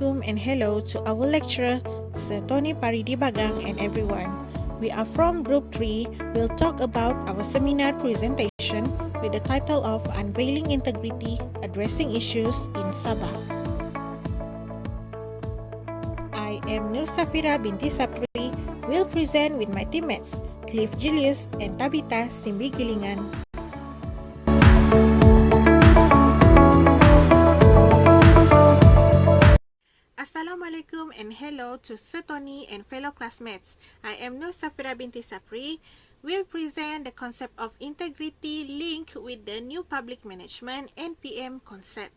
Assalamualaikum and hello to our lecturer, Sir Tony Paridi Bagang and everyone. We are from Group 3. We'll talk about our seminar presentation with the title of Unveiling Integrity, Addressing Issues in Sabah. I am NURSAHFIRAH binti SAPRI. Will present with my teammates, JULIUS and TABITHA SIMBIH GILINGAN. Assalamualaikum and hello to Sir Tony and fellow classmates. I am NURSAHFIRAH binti SAPRI. Will present the concept of integrity linked with the new public management NPM concept.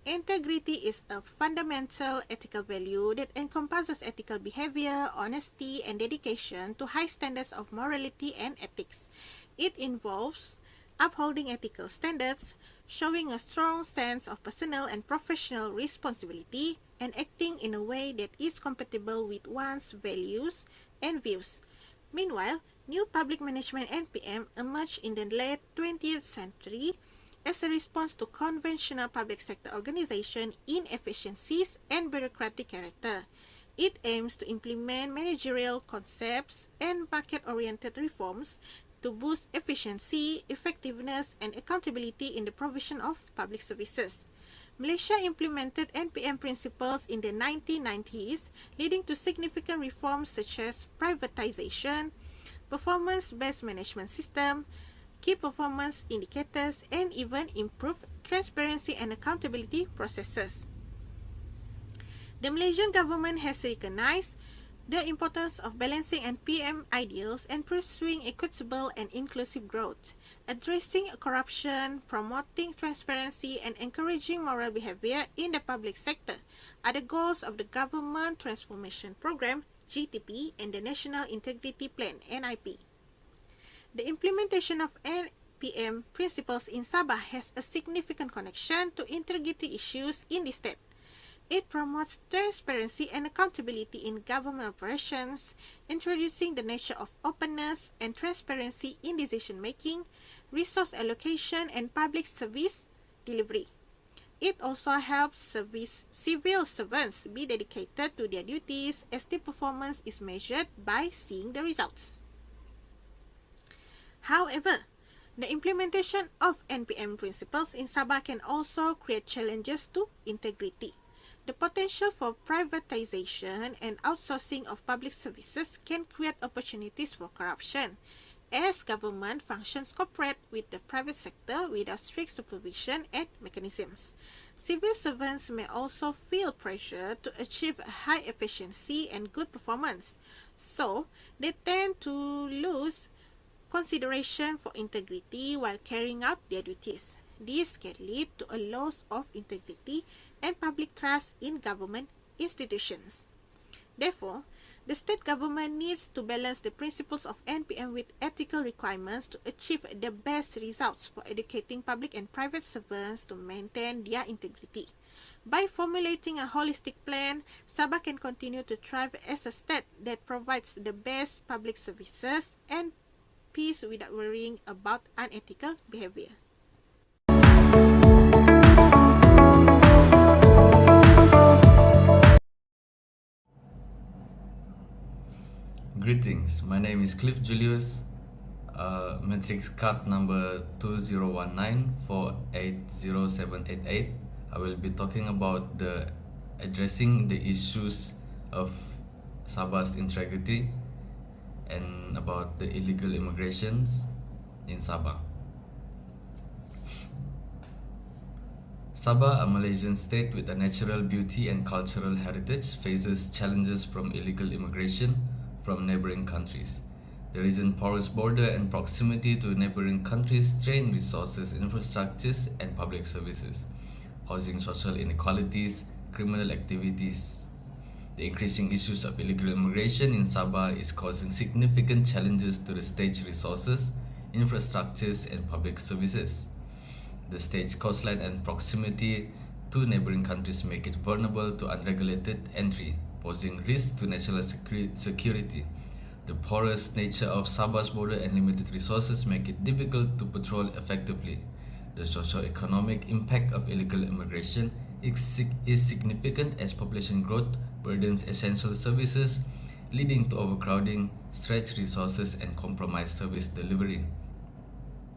Integrity is a fundamental ethical value that encompasses ethical behavior, honesty, and dedication to high standards of morality and ethics. It involves upholding ethical standards, showing a strong sense of personal and professional responsibility, and acting in a way that is compatible with one's values and views. Meanwhile, new public management NPM emerged in the late 20th century as a response to conventional public sector organization inefficiencies and bureaucratic character. It aims to implement managerial concepts and market-oriented reforms to boost efficiency, effectiveness, and accountability in the provision of public services. Malaysia implemented NPM principles in the 1990s, leading to significant reforms such as privatization, performance-based management system, key performance indicators, and even improved transparency and accountability processes. The Malaysian government has recognized the importance of balancing NPM ideals and pursuing equitable and inclusive growth. Addressing corruption, promoting transparency, and encouraging moral behavior in the public sector are the goals of the Government Transformation Program (GTP) and the National Integrity Plan (NIP). The implementation of NPM principles in Sabah has a significant connection to integrity issues in the state. It promotes transparency and accountability in government operations, introducing the nature of openness and transparency in decision-making, resource allocation, and public service delivery. It also helps civil servants be dedicated to their duties as their performance is measured by seeing the results. However, the implementation of NPM principles in Sabah can also create challenges to integrity. The potential for privatization and outsourcing of public services can create opportunities for corruption, as government functions cooperate with the private sector without strict supervision and mechanisms. Civil servants may also feel pressure to achieve high efficiency and good performance, so they tend to lose consideration for integrity while carrying out their duties. This can lead to a loss of integrity and public trust in government institutions. Therefore, the state government needs to balance the principles of NPM with ethical requirements to achieve the best results for educating public and private servants to maintain their integrity. By formulating a holistic plan, Sabah can continue to thrive as a state that provides the best public services and peace without worrying about unethical behavior. Greetings, my name is JULIUS, matrix card number 2019480788. I will be talking about addressing the issues of Sabah's integrity and about the illegal immigrations in Sabah. Sabah, a Malaysian state with a natural beauty and cultural heritage, faces challenges from illegal immigration from neighboring countries. The region's porous border and proximity to neighboring countries strain resources, infrastructures, and public services, causing social inequalities, criminal activities. The increasing issues of illegal immigration in Sabah is causing significant challenges to the state's resources, infrastructures, and public services. The state's coastline and proximity to neighboring countries make it vulnerable to unregulated entry, posing risks to national security. The porous nature of Sabah's border and limited resources make it difficult to patrol effectively. The socio-economic impact of illegal immigration is significant as population growth burdens essential services, leading to overcrowding, stretched resources, and compromised service delivery.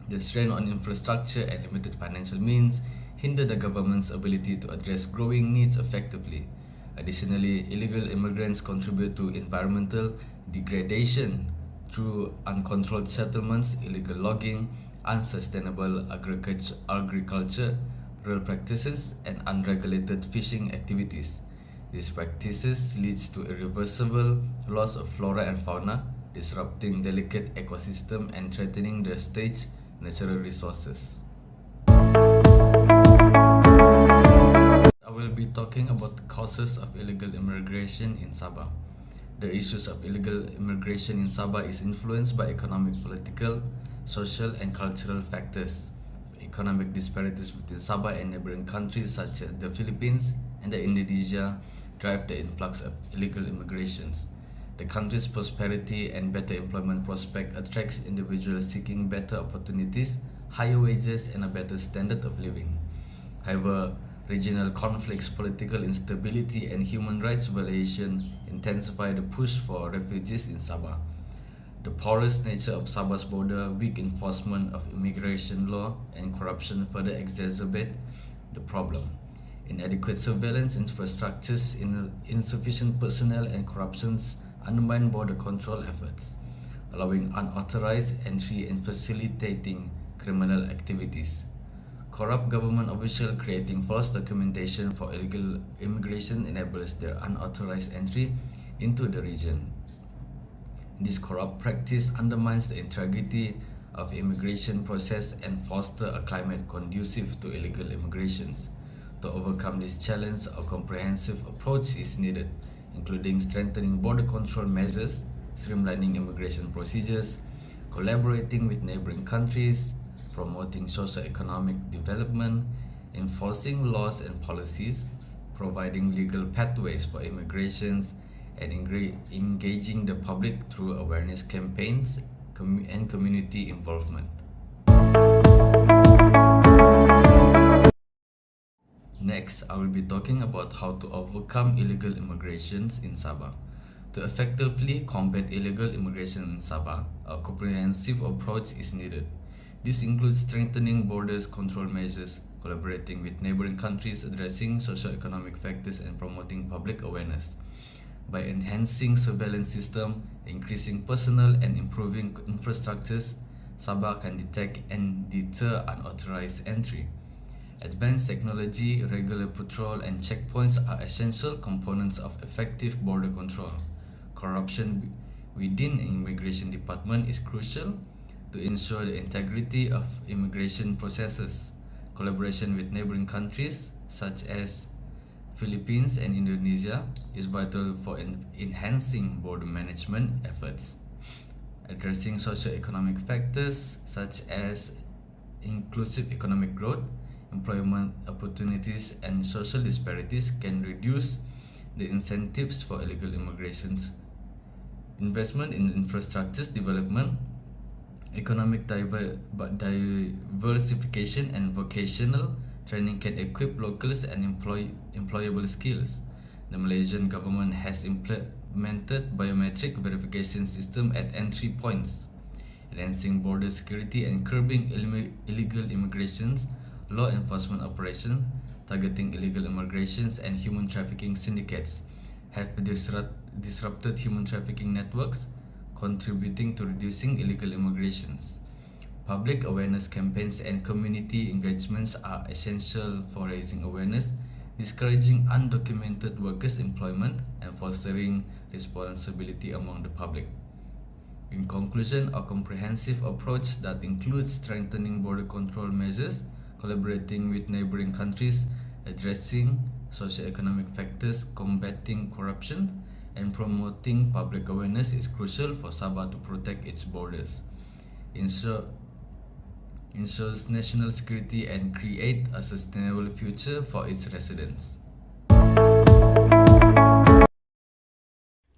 The strain on infrastructure and limited financial means hinder the government's ability to address growing needs effectively. Additionally, illegal immigrants contribute to environmental degradation through uncontrolled settlements, illegal logging, unsustainable agriculture, rural practices, and unregulated fishing activities. These practices leads to irreversible loss of flora and fauna, disrupting delicate ecosystem and threatening the state's natural resources. I will be talking about the causes of illegal immigration in Sabah. The issues of illegal immigration in Sabah is influenced by economic, political, social, and cultural factors. Economic disparities between Sabah and neighboring countries such as the Philippines and Indonesia drive the influx of illegal immigrations. The country's prosperity and better employment prospect attracts individuals seeking better opportunities, higher wages, and a better standard of living. However, regional conflicts, political instability, and human rights violation intensify the push for refugees in Sabah. The porous nature of Sabah's border, weak enforcement of immigration law, and corruption further exacerbate the problem. Inadequate surveillance infrastructures, insufficient personnel, and corruptions undermine border control efforts, allowing unauthorized entry and facilitating criminal activities. Corrupt government officials creating false documentation for illegal immigration enables their unauthorized entry into the region. This corrupt practice undermines the integrity of immigration process and foster a climate conducive to illegal immigrations. To overcome this challenge, a comprehensive approach is needed, including strengthening border control measures, streamlining immigration procedures, collaborating with neighboring countries, promoting socio-economic development, enforcing laws and policies, providing legal pathways for immigrations, and engaging the public through awareness campaigns and community involvement. Next, I will be talking about how to overcome illegal immigrations in Sabah. To effectively combat illegal immigration in Sabah, a comprehensive approach is needed. This includes strengthening borders control measures, collaborating with neighboring countries, addressing socio-economic factors, and promoting public awareness. By enhancing surveillance system, increasing personnel, and improving infrastructures, Sabah can detect and deter unauthorized entry. Advanced technology, regular patrol, and checkpoints are essential components of effective border control. Corruption within immigration department is crucial to ensure the integrity of immigration processes. Collaboration with neighboring countries such as Philippines and Indonesia is vital for enhancing border management efforts. Addressing socio-economic factors such as inclusive economic growth, employment opportunities, and social disparities can reduce the incentives for illegal immigrations. Investment in infrastructures development, economic diversification, and vocational training can equip locals and employable skills. The Malaysian government has implemented biometric verification system at entry points, enhancing border security and curbing illegal immigrations, law enforcement operations targeting illegal immigrations and human trafficking syndicates have disrupted human trafficking networks, contributing to reducing illegal immigrations. Public awareness campaigns and community engagements are essential for raising awareness, discouraging undocumented workers' employment, and fostering responsibility among the public. In conclusion, a comprehensive approach that includes strengthening border control measures, collaborating with neighboring countries, addressing socio-economic factors, combating corruption, and promoting public awareness is crucial for Sabah to protect its borders, ensures national security, and create a sustainable future for its residents.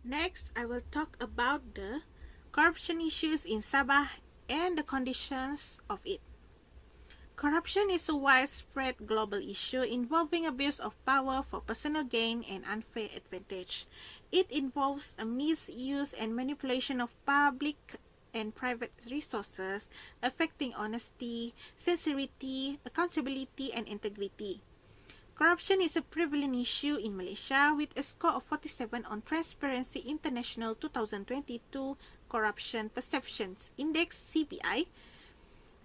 Next, I will talk about the corruption issues in Sabah and the conditions of it. Corruption is a widespread global issue involving abuse of power for personal gain and unfair advantage. It involves a misuse and manipulation of public and private resources, affecting honesty, sincerity, accountability, and integrity. Corruption is a prevalent issue in Malaysia with a score of 47 on Transparency International 2022 Corruption Perceptions Index (CPI).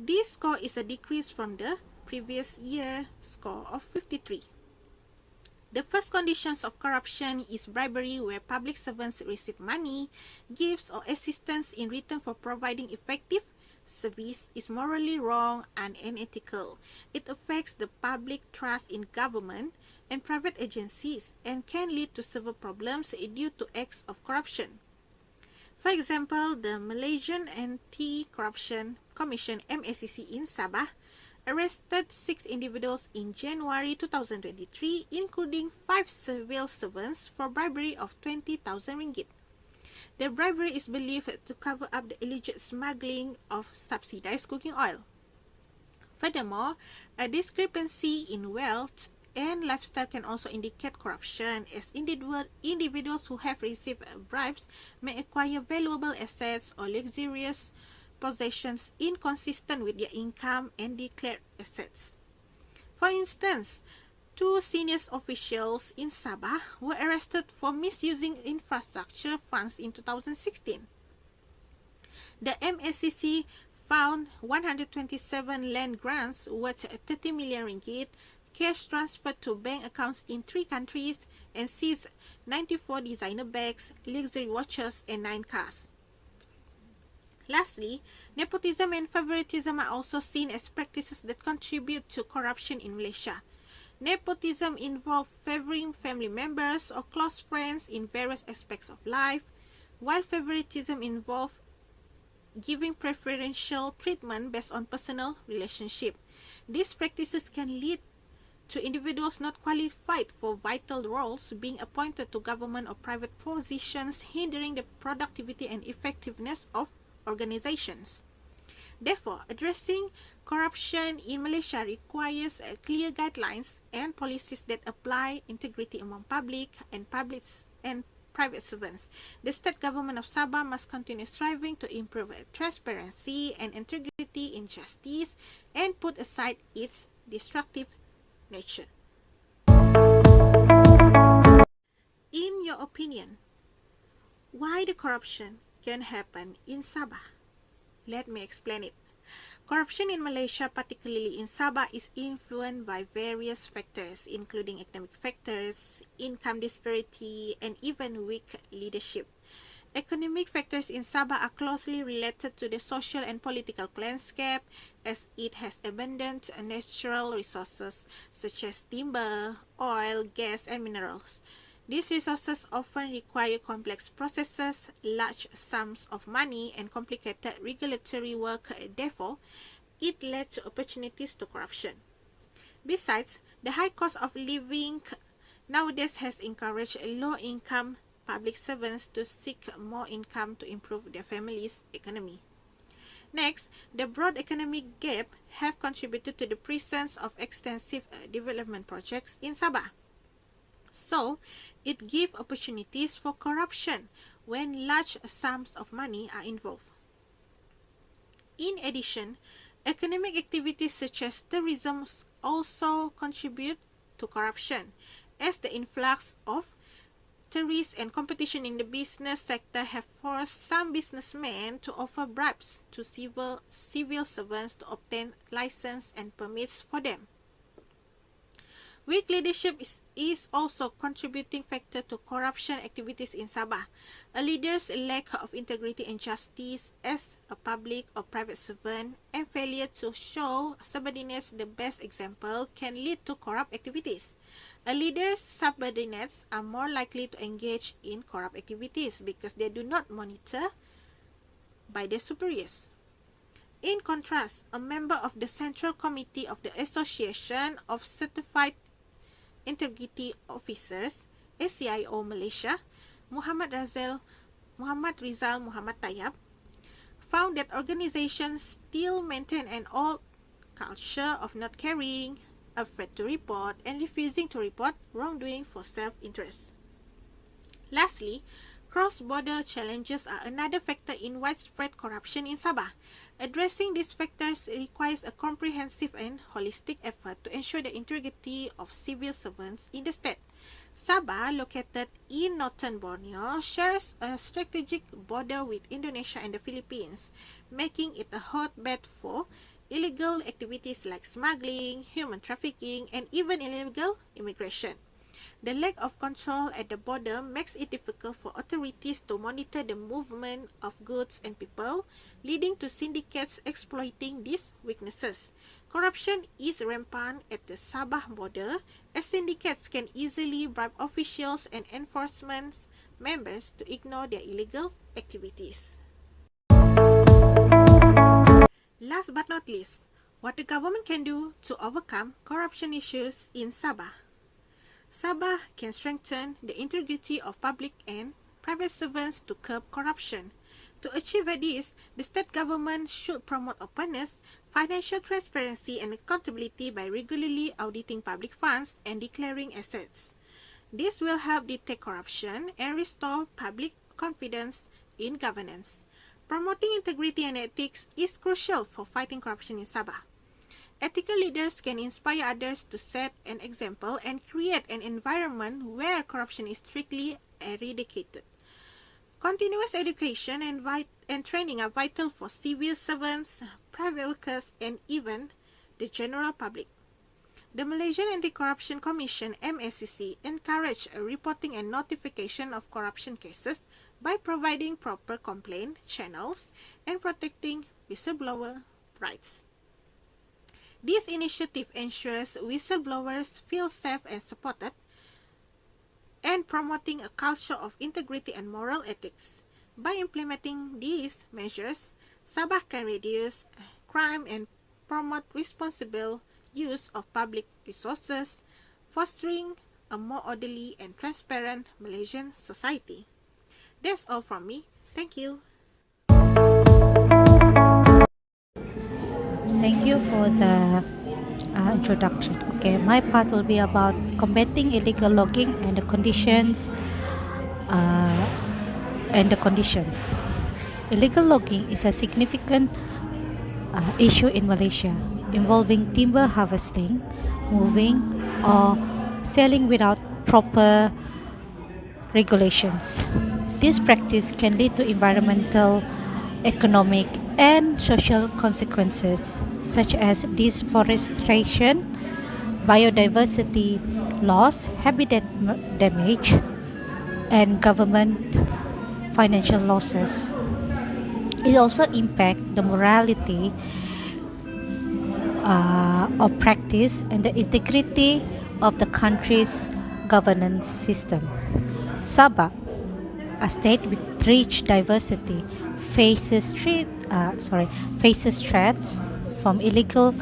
This score is a decrease from the previous year score of 53. The first conditions of corruption is bribery, where public servants receive money, gifts, or assistance in return for providing effective service, is morally wrong and unethical. It affects the public trust in government and private agencies and can lead to severe problems due to acts of corruption. For example, the Malaysian Anti-Corruption Commission (MACC) in Sabah arrested 6 individuals in January 2023, including 5 civil servants for bribery of 20,000 ringgit. The bribery is believed to cover up the alleged smuggling of subsidized cooking oil. Furthermore, a discrepancy in wealth and lifestyle can also indicate corruption, as individuals who have received bribes may acquire valuable assets or luxurious possessions inconsistent with their income and declared assets. For instance, 2 senior officials in Sabah were arrested for misusing infrastructure funds in 2016. The MACC found 127 land grants worth 30 million ringgit, cash transferred to bank accounts in 3 countries, and seized 94 designer bags, luxury watches, and 9 cars. Lastly, nepotism and favoritism are also seen as practices that contribute to corruption in Malaysia. Nepotism involves favoring family members or close friends in various aspects of life, while favoritism involves giving preferential treatment based on personal relationship. These practices can lead to individuals not qualified for vital roles being appointed to government or private positions, hindering the productivity and effectiveness of organizations. Therefore, addressing corruption in Malaysia requires clear guidelines and policies that apply integrity among public and private servants. The state government of Sabah must continue striving to improve transparency and integrity in justice and put aside its destructive nature. In your opinion, why the corruption can happen in Sabah? Let me explain it. Corruption in Malaysia, particularly in Sabah, is influenced by various factors, including economic factors, income disparity, and even weak leadership. Economic factors in Sabah are closely related to the social and political landscape, as it has abundant natural resources such as timber, oil, gas, and minerals. These resources often require complex processes, large sums of money, and complicated regulatory work. Therefore, it led to opportunities to corruption. Besides, the high cost of living nowadays has encouraged low-income public servants to seek more income to improve their family's economy. Next, the broad economic gap have contributed to the presence of extensive development projects in Sabah. So, it gives opportunities for corruption when large sums of money are involved. In addition, economic activities such as tourism also contribute to corruption, as the influx of tourists and competition in the business sector have forced some businessmen to offer bribes to civil servants to obtain license and permits for them. Weak leadership is also contributing factor to corruption activities in Sabah. A leader's lack of integrity and justice as a public or private servant and failure to show subordinates the best example can lead to corrupt activities. A leader's subordinates are more likely to engage in corrupt activities because they do not monitor by their superiors. In contrast, a member of the Central Committee of the Association of Certified Integrity Officers, ACIO Malaysia, Muhammad Rizal Muhammad Tayyab, found that organizations still maintain an old culture of not caring, afraid to report, and refusing to report wrongdoing for self-interest. Lastly, cross-border challenges are another factor in widespread corruption in Sabah. Addressing these factors requires a comprehensive and holistic effort to ensure the integrity of civil servants in the state. Sabah, located in northern Borneo, shares a strategic border with Indonesia and the Philippines, making it a hotbed for illegal activities like smuggling, human trafficking, and even illegal immigration. The lack of control at the border makes it difficult for authorities to monitor the movement of goods and people, leading to syndicates exploiting these weaknesses. Corruption is rampant at the Sabah border, as syndicates can easily bribe officials and enforcement members to ignore their illegal activities. Last but not least, what the government can do to overcome corruption issues in Sabah. Sabah can strengthen the integrity of public and private servants to curb corruption. To achieve this, the state government should promote openness, financial transparency, and accountability by regularly auditing public funds and declaring assets. This will help detect corruption and restore public confidence in governance. Promoting integrity and ethics is crucial for fighting corruption in Sabah. Ethical leaders can inspire others to set an example and create an environment where corruption is strictly eradicated. Continuous education and training are vital for civil servants, private workers, and even the general public. The Malaysian Anti-Corruption Commission (MACC) encourage a reporting and notification of corruption cases by providing proper complaint channels and protecting whistleblower rights. This initiative ensures whistleblowers feel safe and supported, and promoting a culture of integrity and moral ethics. By implementing these measures, Sabah can reduce crime and promote responsible use of public resources, fostering a more orderly and transparent Malaysian society. That's all from me. Thank you. Thank you for the introduction. Okay, my part will be about combating illegal logging and the conditions. Illegal logging is a significant issue in Malaysia, involving timber harvesting, moving, or selling without proper regulations. This practice can lead to environmental, economic, and social consequences such as deforestation, biodiversity loss, habitat damage, and government financial losses. It also impacts the morality of practice and the integrity of the country's governance system. Sabah, a state with rich diversity, faces threats from illegal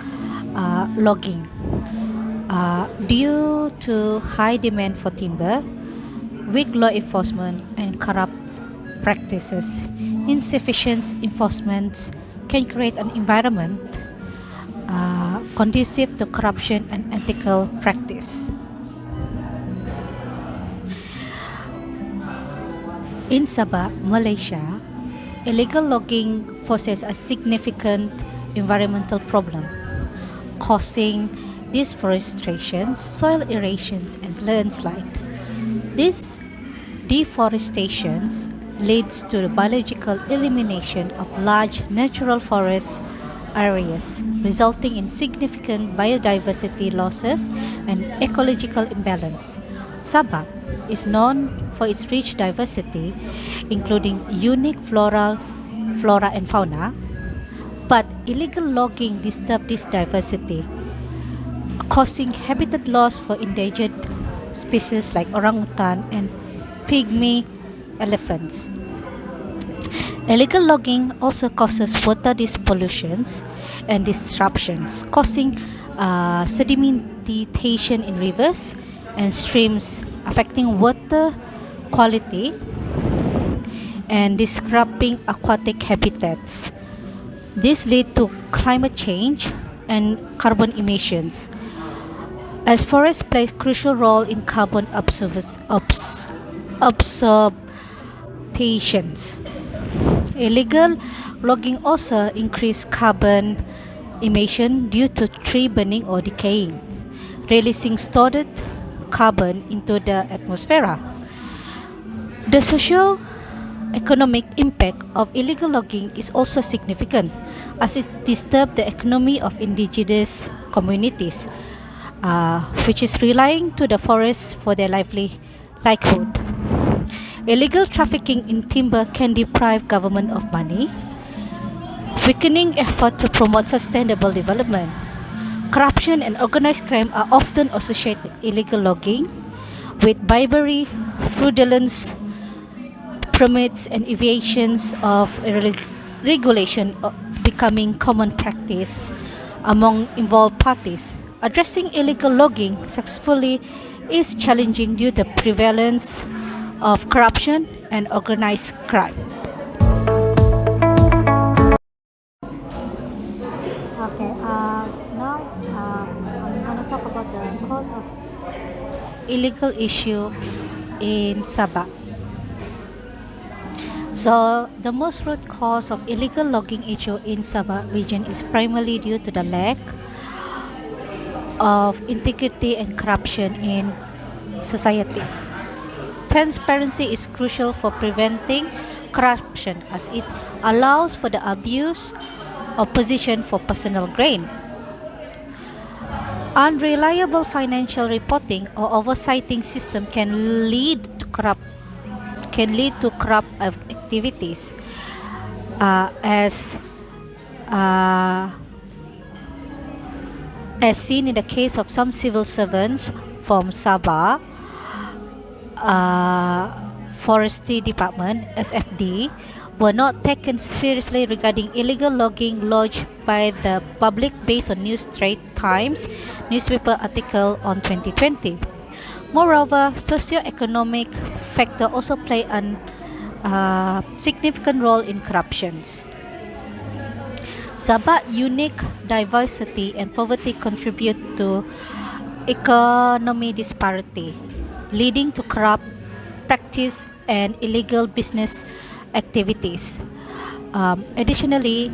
logging due to high demand for timber, weak law enforcement, and corrupt practices. Insufficient enforcement can create an environment conducive to corruption and ethical practice. In Sabah, Malaysia, illegal logging poses a significant environmental problem, causing deforestation, soil erosions, and landslide. These deforestations leads to the biological elimination of large natural forest areas, resulting in significant biodiversity losses and ecological imbalance. Sabah is known for its rich diversity, including unique flora and fauna, but illegal logging disturbs this diversity, causing habitat loss for endangered species like orangutan and pygmy elephants. Illegal logging also causes water pollutions and disruptions, causing sedimentation in rivers and streams, affecting water quality and disrupting aquatic habitats. This leads to climate change, and carbon emissions, as forests play a crucial role in carbon absorptions. Illegal logging also increases carbon emission due to tree burning or decaying, releasing stored carbon into the atmosphere. The social economic impact of illegal logging is also significant, as it disturbs the economy of indigenous communities, which is relying to the forests for their livelihood. Illegal trafficking in timber can deprive government of money, weakening effort to promote sustainable development. Corruption and organized crime are often associated with illegal logging, with bribery, fraudulence, permits, and evasions of regulation becoming common practice among involved parties. Addressing illegal logging successfully is challenging due to the prevalence of corruption and organized crime. Okay, now I'm going to talk about the cause of illegal issue in Sabah. So, the most root cause of illegal logging issue in Sabah region is primarily due to the lack of integrity and corruption in society. Transparency is crucial for preventing corruption, as it allows for the abuse of position for personal gain. Unreliable financial reporting or oversighting system can lead to corrupt activities, as seen in the case of some civil servants from Sabah Forestry Department (SFD) were not taken seriously regarding illegal logging lodged by the public based on New Straits Times newspaper article on 2020. Moreover, socio-economic factors also play a significant role in corruptions. Sabah's unique diversity and poverty contribute to economic disparity, leading to corrupt practice and illegal business activities. Additionally,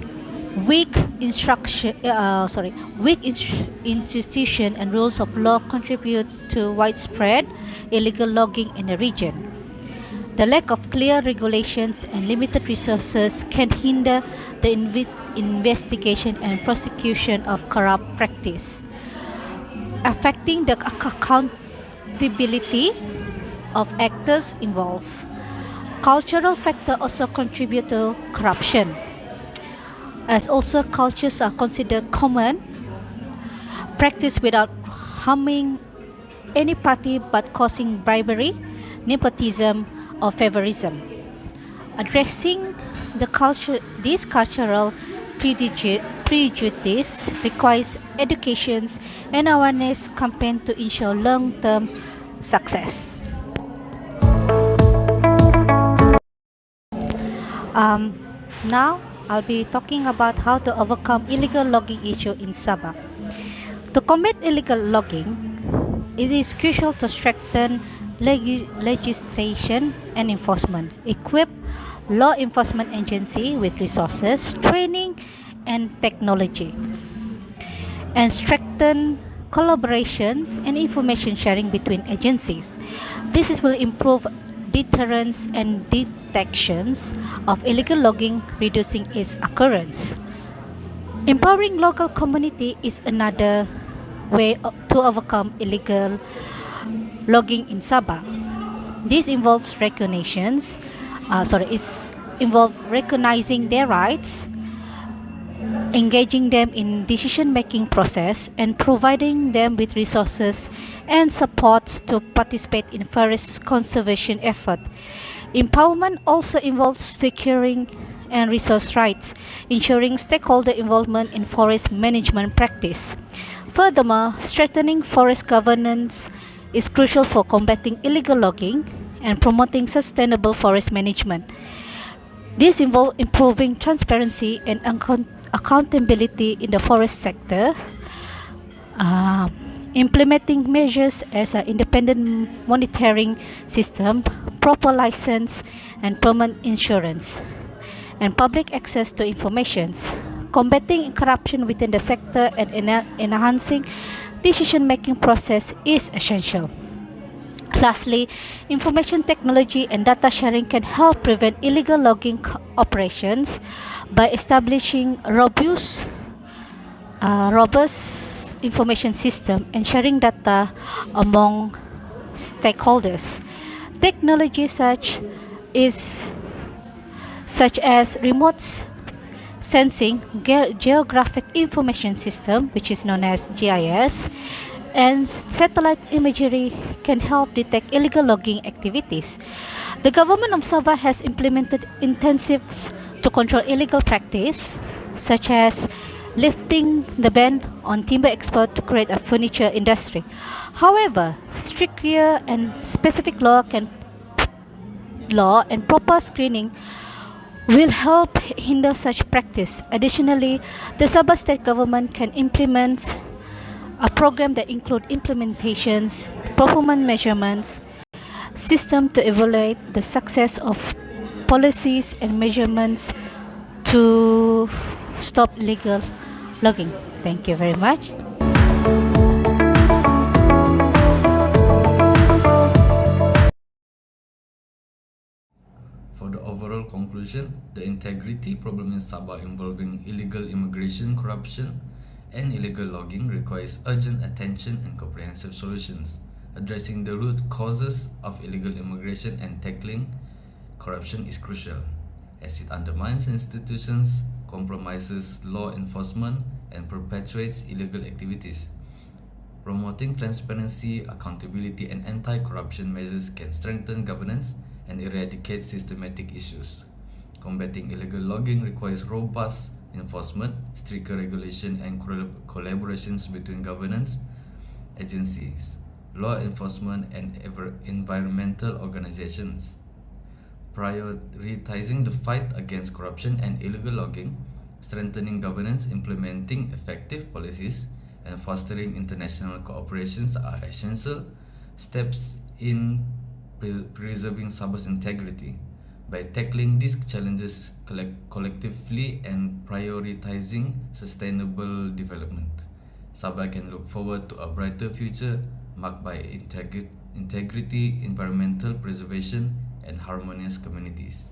weak institution and rules of law contribute to widespread illegal logging in the region. The lack of clear regulations and limited resources can hinder the investigation and prosecution of corrupt practice, affecting the accountability of actors involved. Cultural factors also contribute to corruption, as also cultures are considered common practice without harming any party but causing bribery, nepotism, or favorism. Addressing this cultural prejudice requires education and awareness campaign to ensure long-term success. Now I'll be talking about how to overcome illegal logging issue in Sabah. To combat illegal logging, it is crucial to strengthen legislation and enforcement, equip law enforcement agency with resources, training, and technology, and strengthen collaborations and information sharing between agencies. This will improve deterrence and detections of illegal logging, reducing its occurrence. Empowering local community is another way to overcome illegal logging in Sabah. This involves recognizing their rights, engaging them in decision-making process, and providing them with resources and support to participate in forest conservation effort. Empowerment also involves securing and resource rights, ensuring stakeholder involvement in forest management practice. Furthermore, strengthening forest governance is crucial for combating illegal logging and promoting sustainable forest management. This involves improving transparency and accountability in the forest sector, implementing measures as an independent monitoring system, proper license and permanent insurance, and public access to informations, combating corruption within the sector and enhancing decision-making process is essential. Lastly, information technology and data sharing can help prevent illegal logging operations by establishing robust information system and sharing data among stakeholders. Technology such as remote sensing geographic information system, which is known as GIS, and satellite imagery can help detect illegal logging activities. The government of Sabah has implemented intensives to control illegal practice, such as lifting the ban on timber export to create a furniture industry. However, stricter and specific law and proper screening will help hinder such practice. Additionally, the Sabah state government can implement a program that include implementations, performance measurements, system to evaluate the success of policies and measurements to stop illegal logging. Thank you very much. For the overall conclusion, the integrity problem in Sabah involving illegal immigration, corruption, and illegal logging requires urgent attention and comprehensive solutions. Addressing the root causes of illegal immigration and tackling corruption is crucial, as it undermines institutions, compromises law enforcement, and perpetuates illegal activities. Promoting transparency, accountability, and anti-corruption measures can strengthen governance and eradicate systematic issues. Combating illegal logging requires robust enforcement, stricter regulation, and collaborations between governance agencies, law enforcement, and environmental organizations. Prioritizing the fight against corruption and illegal logging, strengthening governance, implementing effective policies, and fostering international cooperations are essential steps in preserving Sabah's integrity. By tackling these challenges collectively and prioritizing sustainable development, Sabah can look forward to a brighter future marked by integrity, environmental preservation, and harmonious communities.